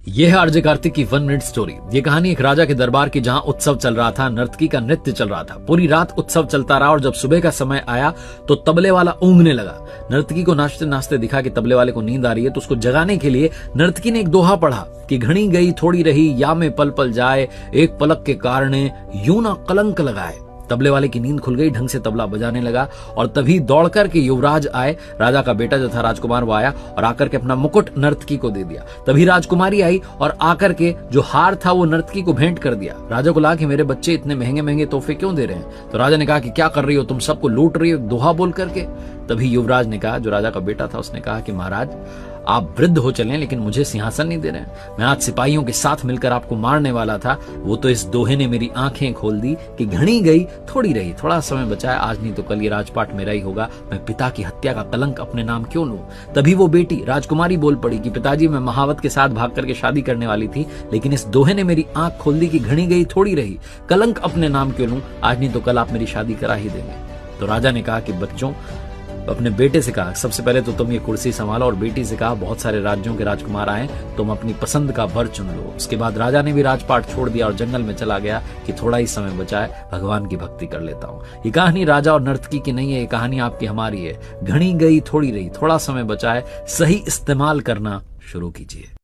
यह है आरजे कार्तिक की 1 मिनट स्टोरी। ये कहानी एक राजा के दरबार की, जहां उत्सव चल रहा था, नर्तकी का नृत्य चल रहा था। पूरी रात उत्सव चलता रहा और जब सुबह का समय आया तो तबले वाला ऊँघने लगा। नर्तकी को नाचते नाचते दिखा कि तबले वाले को नींद आ रही है, तो उसको जगाने के लिए नर्तकी ने एक दोहा पढ़ा कि घड़ी गई थोड़ी रही, या में पल पल जाए, एक पलक के कारणे यूं ना कलंक लगाए। तबले वाले की नींद खुल गई, ढंग से तबला बजाने लगा और तभी दौड़कर के युवराज आए। राजा का बेटा जो था राजकुमार, वो आया और आकर के अपना मुकुट नर्तकी को दे दिया। तभी राजकुमारी आई और आकर के जो हार था वो नर्तकी को भेंट कर दिया। राजा को लगा कि मेरे बच्चे इतने महंगे महंगे तोहफे क्यों दे रहे हैं, तो राजा ने कहा कि क्या कर रही हो तुम, सबको लूट रही हो दोहा बोल करके। तभी युवराज ने कहा, जो राजा का बेटा था, उसने कहा कि महाराज आप वृद्ध हो चले लेकिन मुझे सिंहासन नहीं दे रहे हैं। मैं आज सिपाहियों के साथ मिलकर आपको मारने वाला था, वो तो इस दोहे ने मेरी आंखें खोल दी कि घड़ी गई थोड़ी रही, थोड़ा समय बचा है, आज नहीं तो कल ये राजपाट मेरा ही होगा। मैं पिता की हत्या का कलंक अपने नाम क्यों लूं। तभी वो बेटी राजकुमारी बोल पड़ी कि पिताजी, मैं महावत के साथ भाग करके शादी करने वाली थी, लेकिन इस दोहे ने मेरी आंख खोल दी कि घड़ी गई थोड़ी रही, कलंक अपने नाम क्यों लूं, आज नहीं तो कल आप मेरी शादी करा ही देंगे। तो राजा ने कहा कि बच्चों, अपने बेटे से कहा सबसे पहले तो तुम ये कुर्सी संभालो, और बेटी से कहा बहुत सारे राज्यों के राजकुमार आए, तुम अपनी पसंद का वर चुन लो। उसके बाद राजा ने भी राजपाट छोड़ दिया और जंगल में चला गया कि थोड़ा ही समय बचा है, भगवान की भक्ति कर लेता हूँ। ये कहानी राजा और नर्तकी की नहीं है, ये कहानी आपकी हमारी है। घड़ी गई थोड़ी रही, थोड़ा समय बचा है, सही इस्तेमाल करना शुरू कीजिए।